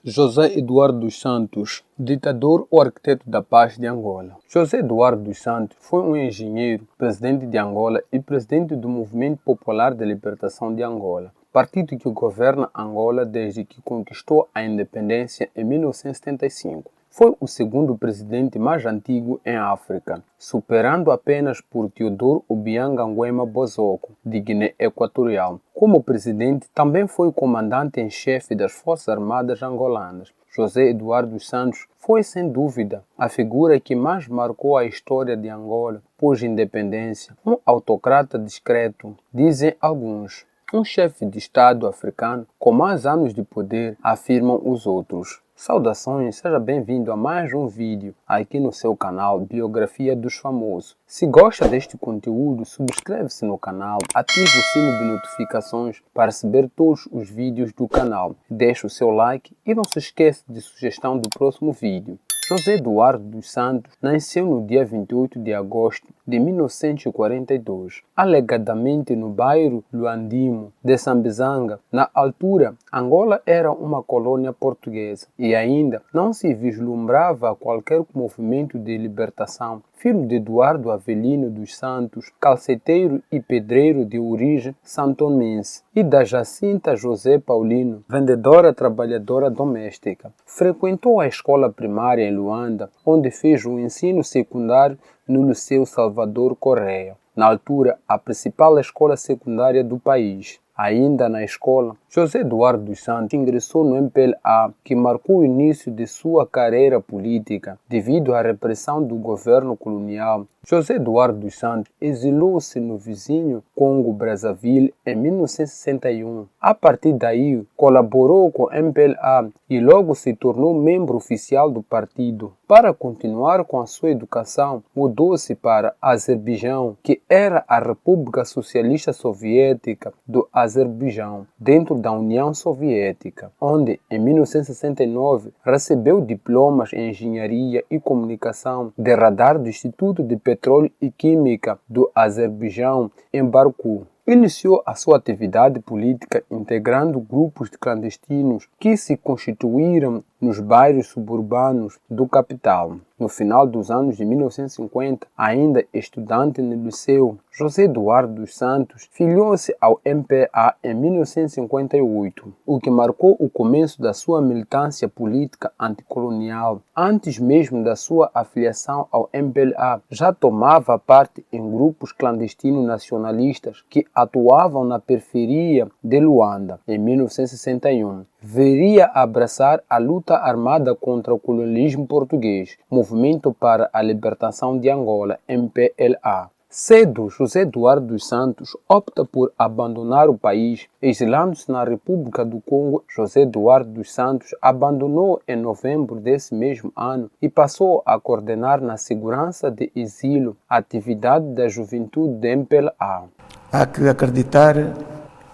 José Eduardo dos Santos, ditador ou arquiteto da paz de Angola. José Eduardo dos Santos foi um engenheiro, presidente de Angola e presidente do Movimento Popular de Libertação de Angola, partido que governa Angola desde que conquistou a independência em 1975. Foi o segundo presidente mais antigo em África, superando apenas por Teodoro Obiang Nguema Bozoko, de Guiné Equatorial. Como presidente, também foi comandante em chefe das Forças Armadas angolanas. José Eduardo dos Santos foi, sem dúvida, a figura que mais marcou a história de Angola pós-independência. Um autocrata discreto, dizem alguns. Um chefe de Estado africano com mais anos de poder, afirmam os outros. Saudações, seja bem-vindo a mais um vídeo aqui no seu canal Biografia dos Famosos. Se gosta deste conteúdo, subscreve-se no canal, ative o sino de notificações para receber todos os vídeos do canal. Deixe o seu like e não se esqueça de sugestão do próximo vídeo. José Eduardo dos Santos nasceu no dia 28 de agosto de 1942, alegadamente no bairro Luandimo de Sambizanga. Na altura, Angola era uma colônia portuguesa e ainda não se vislumbrava qualquer movimento de libertação. Filho de Eduardo Avelino dos Santos, calceteiro e pedreiro de origem santomense, e da Jacinta José Paulino, vendedora trabalhadora doméstica. Frequentou a escola primária em Luanda, onde fez o ensino secundário no Liceu Salvador Correia, na altura a principal escola secundária do país. Ainda na escola, José Eduardo dos Santos ingressou no MPLA, que marcou o início de sua carreira política devido à repressão do governo colonial. José Eduardo dos Santos exilou-se no vizinho Congo-Brazzaville em 1961. A partir daí, colaborou com o MPLA e logo se tornou membro oficial do partido. Para continuar com a sua educação, mudou-se para Azerbaijão, que era a República Socialista Soviética do Azerbaijão, dentro da União Soviética, onde, em 1969, recebeu diplomas em Engenharia e Comunicação de Radar do Instituto de Petróleo e Química do Azerbaijão, em Baku. Iniciou a sua atividade política integrando grupos clandestinos que se constituíram nos bairros suburbanos do capital. No final dos anos de 1950, ainda estudante no liceu, José Eduardo dos Santos filiou-se ao MPA em 1958, o que marcou o começo da sua militância política anticolonial. Antes mesmo da sua afiliação ao MPLA, já tomava parte em grupos clandestinos nacionalistas que atuavam na periferia de Luanda. Em 1961, viria a abraçar a luta armada contra o colonialismo português, Movimento para a Libertação de Angola, MPLA. Cedo, José Eduardo dos Santos opta por abandonar o país, exilando-se na República do Congo. José Eduardo dos Santos abandonou em novembro desse mesmo ano e passou a coordenar na segurança de exílio a atividade da juventude do MPLA. Há que acreditar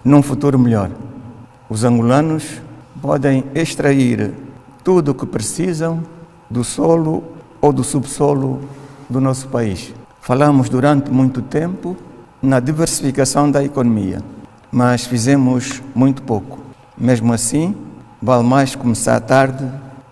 num futuro melhor. Os angolanos podem extrair tudo o que precisam do solo ou do subsolo do nosso país. Falamos durante muito tempo na diversificação da economia, mas fizemos muito pouco. Mesmo assim, vale mais começar tarde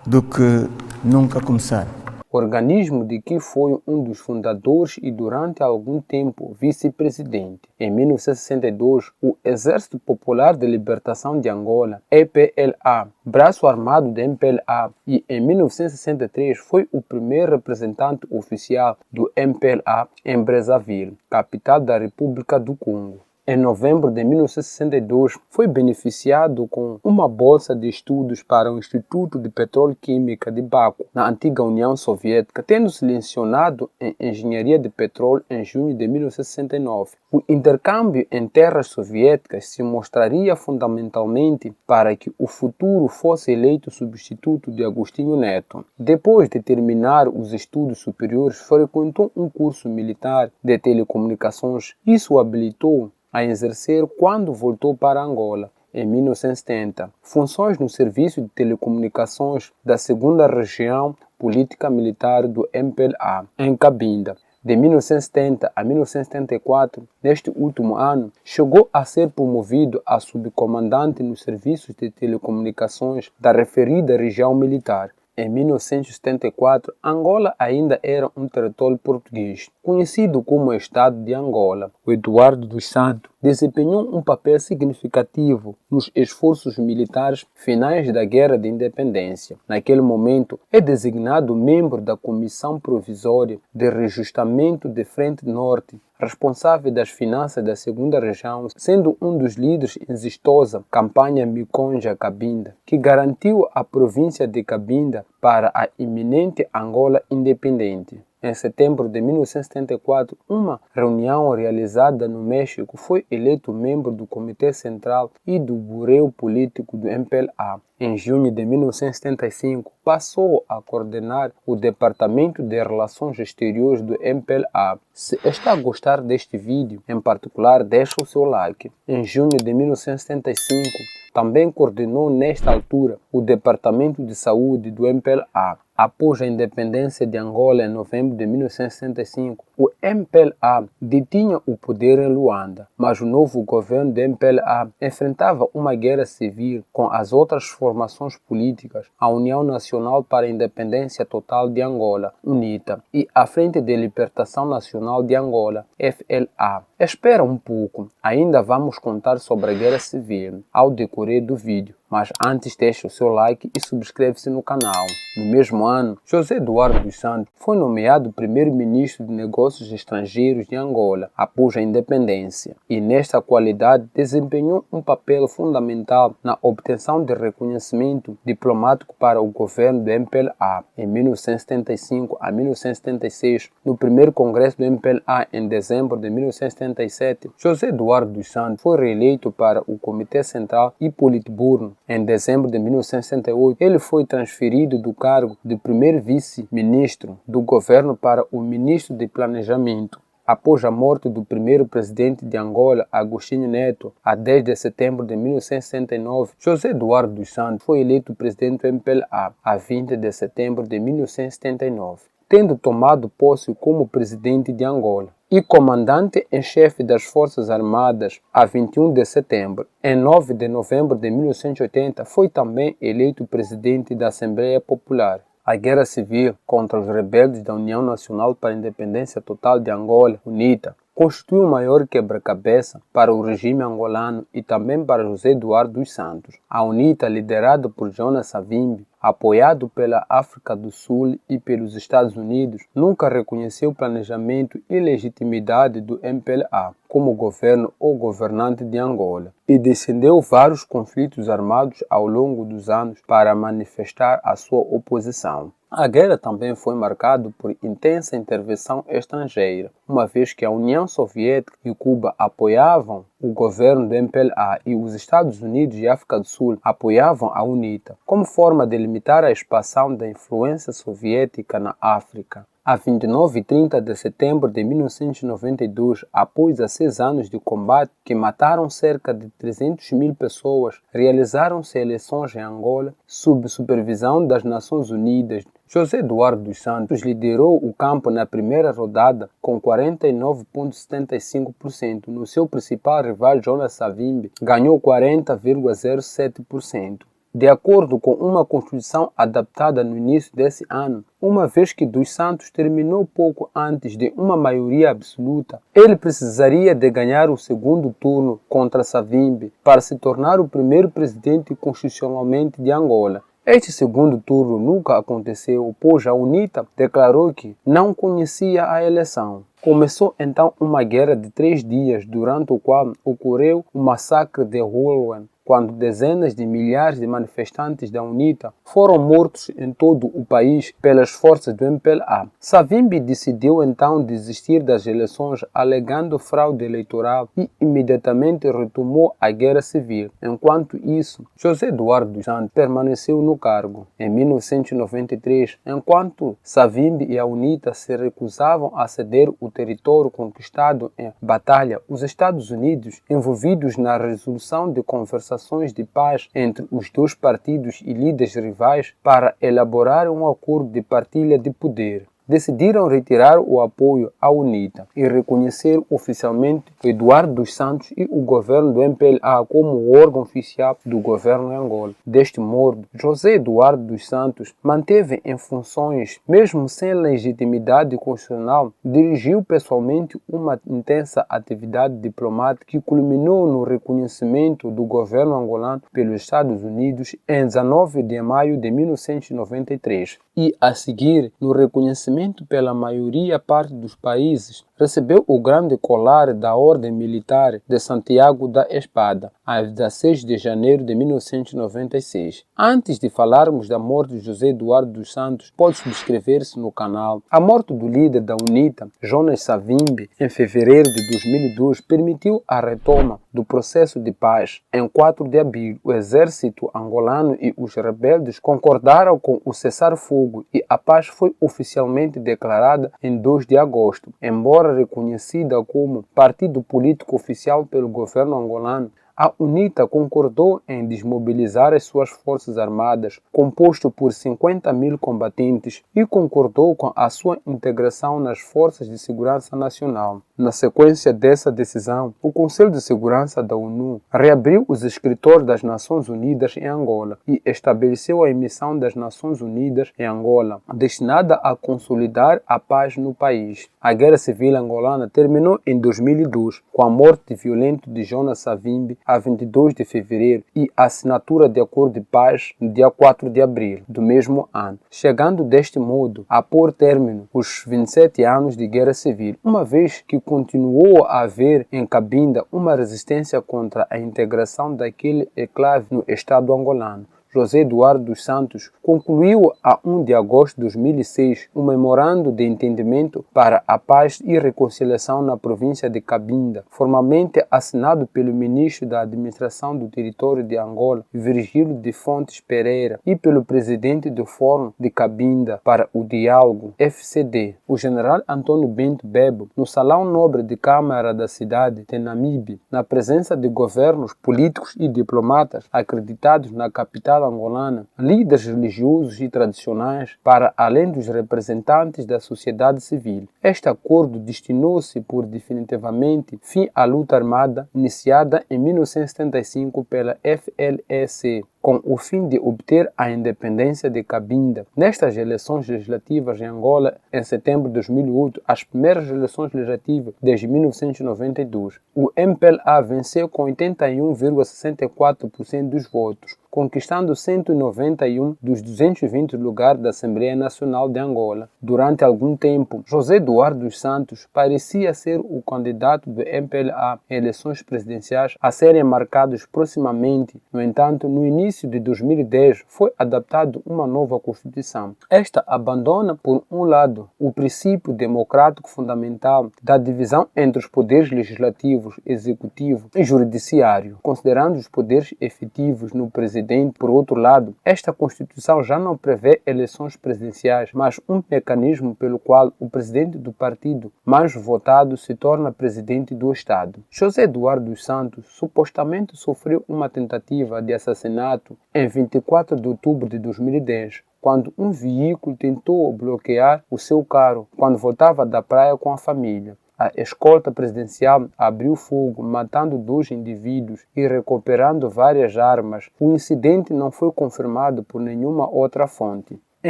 do que nunca começar. Organismo de que foi um dos fundadores e durante algum tempo vice-presidente. Em 1962, o Exército Popular de Libertação de Angola, EPLA, braço armado do MPLA, e em 1963 foi o primeiro representante oficial do MPLA em Brazzaville, capital da República do Congo. Em novembro de 1962, foi beneficiado com uma bolsa de estudos para o Instituto de Petróleo e Química de Baku, na antiga União Soviética, tendo se licenciado em Engenharia de Petróleo em junho de 1969. O intercâmbio em terras soviéticas se mostraria fundamentalmente para que o futuro fosse eleito substituto de Agostinho Neto. Depois de terminar os estudos superiores, frequentou um curso militar de telecomunicações. Isso o habilitou a exercer quando voltou para Angola, em 1970, funções no Serviço de Telecomunicações da 2ª Região Política Militar do MPLA, em Cabinda. de 1970 a 1974, neste último ano, chegou a ser promovido a subcomandante nos serviços de telecomunicações da referida região militar. Em 1974, Angola ainda era um território português. Conhecido como Estado de Angola, o Eduardo dos Santos desempenhou um papel significativo nos esforços militares finais da Guerra de Independência. Naquele momento, é designado membro da Comissão Provisória de Reajustamento de Frente Norte, responsável das finanças da segunda região, sendo um dos líderes em exitosa campanha Miconja-Cabinda, que garantiu a província de Cabinda para a iminente Angola independente. Em setembro de 1974, uma reunião realizada no México, foi eleito membro do Comitê Central e do Bureau Político do MPLA. Em junho de 1975, passou a coordenar o Departamento de Relações Exteriores do MPLA. Se está a gostar deste vídeo, em particular, deixa o seu like. Em junho de 1975, também coordenou nesta altura o Departamento de Saúde do MPLA. Após a independência de Angola em novembro de 1965, o MPLA detinha o poder em Luanda, mas o novo governo do MPLA enfrentava uma guerra civil com as outras formações políticas, a União Nacional para a Independência Total de Angola, UNITA, e a Frente de Libertação Nacional de Angola, FLA. Espera um pouco, ainda vamos contar sobre a guerra civil ao decorrer do vídeo. Mas antes deixe o seu like e subscreve-se no canal. No mesmo ano, José Eduardo dos Santos foi nomeado primeiro-ministro de Negócios Estrangeiros de Angola após a independência e nesta qualidade desempenhou um papel fundamental na obtenção de reconhecimento diplomático para o governo do MPLA. Em 1975 a 1976, no primeiro congresso do MPLA em dezembro de 1977, José Eduardo dos Santos foi reeleito para o Comitê Central e Politburno. Em dezembro de 1968, ele foi transferido do cargo de primeiro vice-ministro do governo para o ministro de Planejamento. Após a morte do primeiro presidente de Angola, Agostinho Neto, a 10 de setembro de 1969, José Eduardo dos Santos foi eleito presidente do MPLA a 20 de setembro de 1979, tendo tomado posse como presidente de Angola e comandante em chefe das Forças Armadas a 21 de setembro. Em 9 de novembro de 1980, foi também eleito presidente da Assembleia Popular. A guerra civil contra os rebeldes da União Nacional para a Independência Total de Angola, UNITA, constituiu o maior quebra-cabeça para o regime angolano e também para José Eduardo dos Santos. A UNITA, liderada por Jonas Savimbi, apoiado pela África do Sul e pelos Estados Unidos, nunca reconheceu o planejamento e legitimidade do MPLA como governo ou governante de Angola e descendeu vários conflitos armados ao longo dos anos para manifestar a sua oposição. A guerra também foi marcada por intensa intervenção estrangeira, uma vez que a União Soviética e Cuba apoiavam o governo do MPLA e os Estados Unidos e África do Sul apoiavam a UNITA, como forma de limitar a expansão da influência soviética na África. A 29 e 30 de setembro de 1992, após 6 anos de combate que mataram cerca de 300 mil pessoas, realizaram-se eleições em Angola sob supervisão das Nações Unidas. José Eduardo dos Santos liderou o campo na primeira rodada com 49,75%. No seu principal rival, Jonas Savimbi, ganhou 40,07%. De acordo com uma Constituição adaptada no início desse ano, uma vez que Dos Santos terminou pouco antes de uma maioria absoluta, ele precisaria de ganhar o segundo turno contra Savimbi para se tornar o primeiro presidente constitucionalmente de Angola. Este segundo turno nunca aconteceu, pois a UNITA declarou que não conhecia a eleição. Começou então uma guerra de 3 dias, durante o qual ocorreu o massacre de Hulwan, quando dezenas de milhares de manifestantes da UNITA foram mortos em todo o país pelas forças do MPLA. Savimbi decidiu então desistir das eleições, alegando fraude eleitoral e imediatamente retomou a guerra civil. Enquanto isso, José Eduardo dos Santos permaneceu no cargo. Em 1993, enquanto Savimbi e a UNITA se recusavam a ceder o território conquistado em batalha, os Estados Unidos, envolvidos na resolução de conversações de paz entre os dois partidos e líderes rivais para elaborar um acordo de partilha de poder. decidiram retirar o apoio à UNITA e reconhecer oficialmente Eduardo dos Santos e o governo do MPLA como órgão oficial do governo em Angola. Deste modo, José Eduardo dos Santos manteve em funções, mesmo sem legitimidade constitucional, dirigiu pessoalmente uma intensa atividade diplomática que culminou no reconhecimento do governo angolano pelos Estados Unidos em 19 de maio de 1993 e, a seguir, no reconhecimento pela maioria parte dos países, recebeu o grande colar da Ordem Militar de Santiago da Espada, a 16 de janeiro de 1996. Antes de falarmos da morte de José Eduardo dos Santos, pode subscrever-se no canal. A morte do líder da UNITA, Jonas Savimbi, em fevereiro de 2002, permitiu a retoma do processo de paz. Em 4 de abril, o exército angolano e os rebeldes concordaram com o cessar-fogo e a paz foi oficialmente declarada em 2 de agosto, embora reconhecida como partido político oficial pelo governo angolano. A UNITA concordou em desmobilizar as suas forças armadas, composto por 50.000 combatentes, e concordou com a sua integração nas Forças de Segurança Nacional. Na sequência dessa decisão, o Conselho de Segurança da ONU reabriu os escritórios das Nações Unidas em Angola e estabeleceu a emissão das Nações Unidas em Angola, destinada a consolidar a paz no país. A Guerra Civil Angolana terminou em 2002, com a morte violenta de Jonas Savimbi, a 22 de fevereiro, e a assinatura de acordo de paz no dia 4 de abril do mesmo ano, chegando deste modo a pôr término os 27 anos de guerra civil, uma vez que continuou a haver em Cabinda uma resistência contra a integração daquele enclave no Estado angolano. José Eduardo dos Santos concluiu a 1 de agosto de 2006 um memorando de entendimento para a paz e reconciliação na província de Cabinda, formalmente assinado pelo ministro da Administração do Território de Angola, Virgílio de Fontes Pereira, e pelo presidente do Fórum de Cabinda para o Diálogo, FCD, o general Antônio Bento Bebo, no Salão Nobre de Câmara da cidade de Namibe, na presença de governos políticos e diplomatas acreditados na capital angolana, líderes religiosos e tradicionais, para além dos representantes da sociedade civil. Este acordo destinou-se por definitivamente fim à luta armada iniciada em 1975 pela FLEC, com o fim de obter a independência de Cabinda. Nestas eleições legislativas em Angola, em setembro de 2008, as primeiras eleições legislativas desde 1992, o MPLA venceu com 81,64% dos votos, conquistando 191 dos 220 lugares da Assembleia Nacional de Angola. Durante algum tempo, José Eduardo dos Santos parecia ser o candidato do MPLA em eleições presidenciais a serem marcadas proximamente. No entanto, no início de 2010, foi adaptada uma nova Constituição. Esta abandona, por um lado, o princípio democrático fundamental da divisão entre os poderes legislativos, executivo e judiciário, considerando os poderes efetivos no presidente. Por outro lado, esta Constituição já não prevê eleições presidenciais, mas um mecanismo pelo qual o presidente do partido mais votado se torna presidente do Estado. José Eduardo dos Santos supostamente sofreu uma tentativa de assassinato em 24 de outubro de 2010, quando um veículo tentou bloquear o seu carro quando voltava da praia com a família. A escolta presidencial abriu fogo, matando 2 indivíduos e recuperando várias armas. O incidente não foi confirmado por nenhuma outra fonte. Em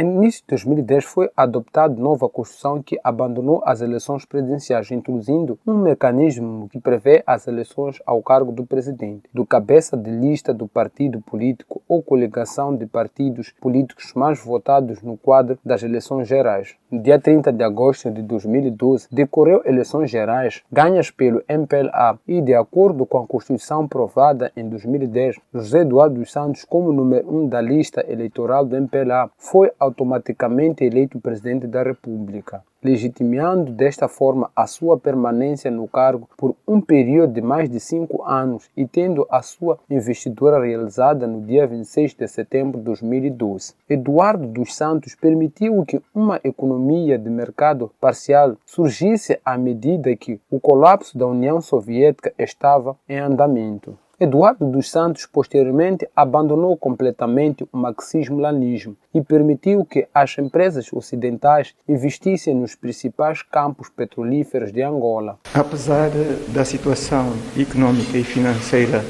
início de 2010 foi adotada nova Constituição que abandonou as eleições presidenciais, introduzindo um mecanismo que prevê as eleições ao cargo do presidente, do cabeça de lista do partido político ou coligação de partidos políticos mais votados no quadro das eleições gerais. No dia 30 de agosto de 2012, decorreu eleições gerais ganhas pelo MPLA e, de acordo com a Constituição aprovada em 2010, José Eduardo dos Santos, como número 1 da lista eleitoral do MPLA, foi automaticamente eleito presidente da República, legitimando desta forma a sua permanência no cargo por um período de mais de 5 anos e tendo a sua investidura realizada no dia 26 de setembro de 2012. Eduardo dos Santos permitiu que uma economia de mercado parcial surgisse à medida que o colapso da União Soviética estava em andamento. Eduardo dos Santos posteriormente abandonou completamente o marxismo-leninismo e permitiu que as empresas ocidentais investissem nos principais campos petrolíferos de Angola. Apesar da situação econômica e financeira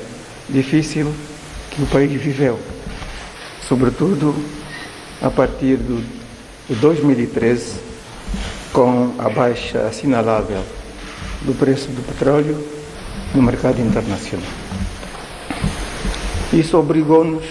difícil que o país viveu, sobretudo a partir de 2013, com a baixa assinalável do preço do petróleo no mercado internacional. Isso obrigou-nos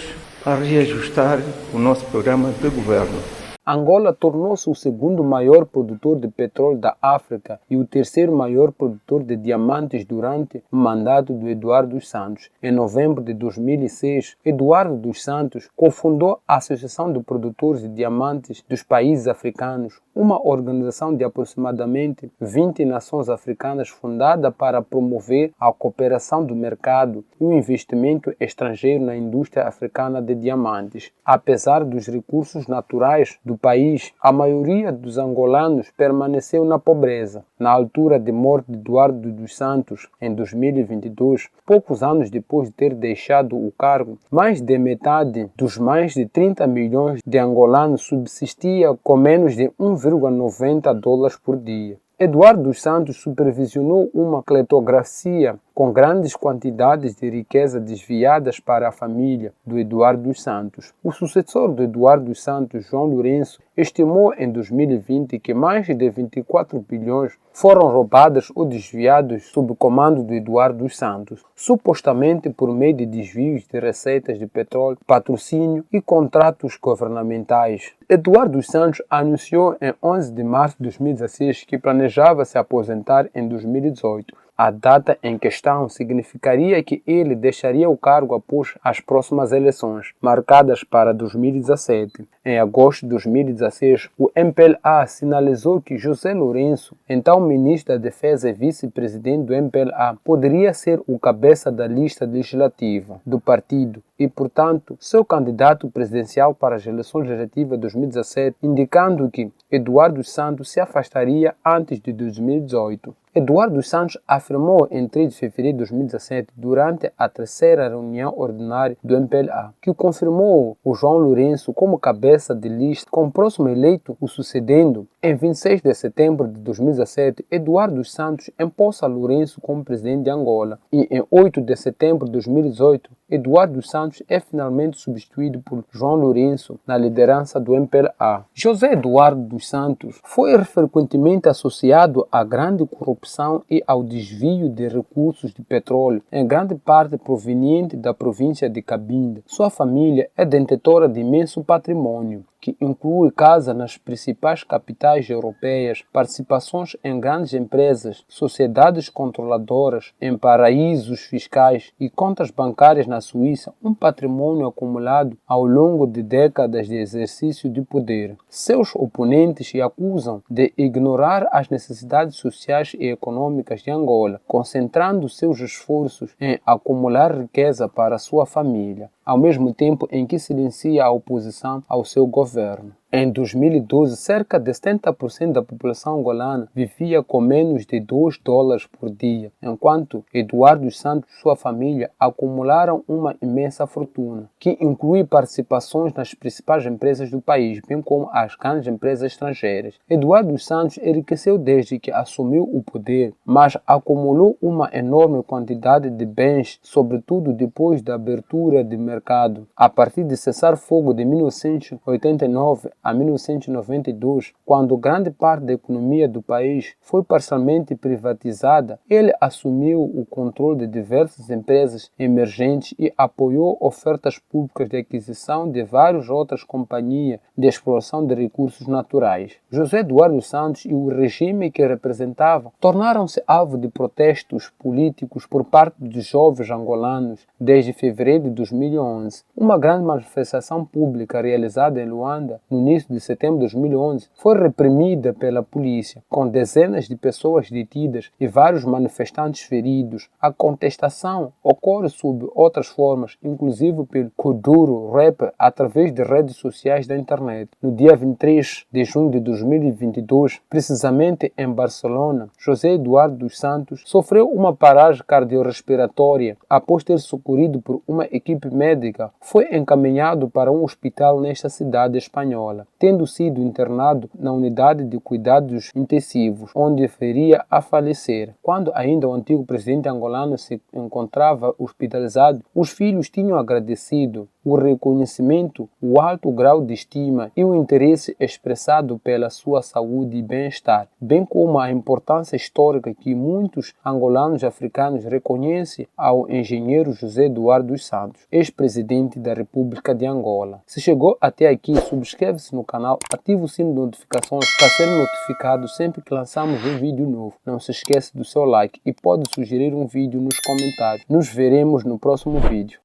a reajustar o nosso programa de governo. Angola tornou-se o segundo maior produtor de petróleo da África e o terceiro maior produtor de diamantes durante o mandato de Eduardo dos Santos. Em novembro de 2006, Eduardo dos Santos cofundou a Associação de Produtores de Diamantes dos Países Africanos, uma organização de aproximadamente 20 nações africanas fundada para promover a cooperação do mercado e o investimento estrangeiro na indústria africana de diamantes. Apesar dos recursos naturais do país, a maioria dos angolanos permaneceu na pobreza. Na altura de morte de Eduardo dos Santos, em 2022, poucos anos depois de ter deixado o cargo, mais de metade dos mais de 30 milhões de angolanos subsistia com menos de $1,90 por dia. Eduardo dos Santos supervisionou uma cleptocracia com grandes quantidades de riqueza desviadas para a família do Eduardo dos Santos. O sucessor de Eduardo dos Santos, João Lourenço, estimou em 2020 que mais de 24 bilhões foram roubados ou desviados sob o comando de Eduardo dos Santos, supostamente por meio de desvios de receitas de petróleo, patrocínio e contratos governamentais. Eduardo dos Santos anunciou em 11 de março de 2016 que planejava se aposentar em 2018. A data em questão significaria que ele deixaria o cargo após as próximas eleições, marcadas para 2017. Em agosto de 2016, o MPLA sinalizou que José Lourenço, então ministro da Defesa e vice-presidente do MPLA, poderia ser o cabeça da lista legislativa do partido e, portanto, seu candidato presidencial para as eleições legislativas de 2017, indicando que Eduardo dos Santos se afastaria antes de 2018. Eduardo dos Santos afirmou em 3 de fevereiro de 2017, durante a terceira reunião ordinária do MPLA, que confirmou o João Lourenço como cabeça de lista, com o próximo eleito o sucedendo. Em 26 de setembro de 2017, Eduardo dos Santos empossa Lourenço como presidente de Angola e em 8 de setembro de 2018, Eduardo dos Santos é finalmente substituído por João Lourenço na liderança do MPLA. José Eduardo dos Santos foi frequentemente associado à grande corrupção e ao desvio de recursos de petróleo, em grande parte proveniente da província de Cabinda. Sua família é detentora de imenso patrimônio, que inclui casa nas principais capitais europeias, participações em grandes empresas, sociedades controladoras em paraísos fiscais e contas bancárias na Suíça, um patrimônio acumulado ao longo de décadas de exercício de poder. Seus oponentes o acusam de ignorar as necessidades sociais e econômicas de Angola, concentrando seus esforços em acumular riqueza para sua família, ao mesmo tempo em que silencia a oposição ao seu governo. Em 2012, cerca de 70% da população angolana vivia com menos de $2 por dia, enquanto Eduardo dos Santos e sua família acumularam uma imensa fortuna, que inclui participações nas principais empresas do país, bem como as grandes empresas estrangeiras. Eduardo dos Santos enriqueceu desde que assumiu o poder, mas acumulou uma enorme quantidade de bens, sobretudo depois da abertura de mercado. A partir de cessar-fogo de 1989 a 1992, quando grande parte da economia do país foi parcialmente privatizada, ele assumiu o controle de diversas empresas emergentes e apoiou ofertas públicas de aquisição de várias outras companhias de exploração de recursos naturais. José Eduardo dos Santos e o regime que representava tornaram-se alvo de protestos políticos por parte dos jovens angolanos desde fevereiro de 2011. Uma grande manifestação pública realizada em Luanda, no início início de setembro de 2011, foi reprimida pela polícia, com dezenas de pessoas detidas e vários manifestantes feridos. A contestação ocorre sob outras formas, inclusive pelo Kuduro Rap através de redes sociais da internet. No dia 23 de junho de 2022, precisamente em Barcelona, José Eduardo dos Santos sofreu uma paragem cardiorrespiratória após ter socorrido por uma equipe médica. Foi encaminhado para um hospital nesta cidade espanhola, tendo sido internado na unidade de cuidados intensivos, onde viria a falecer. Quando ainda o antigo presidente angolano se encontrava hospitalizado, os filhos tinham agradecido o reconhecimento, o alto grau de estima e o interesse expressado pela sua saúde e bem-estar, bem como a importância histórica que muitos angolanos e africanos reconhecem ao engenheiro José Eduardo dos Santos, ex-presidente da República de Angola. Se chegou até aqui, subscreve-se no canal, ativa o sino de notificações para ser notificado sempre que lançamos um vídeo novo. Não se esqueça do seu like e pode sugerir um vídeo nos comentários. Nos veremos no próximo vídeo.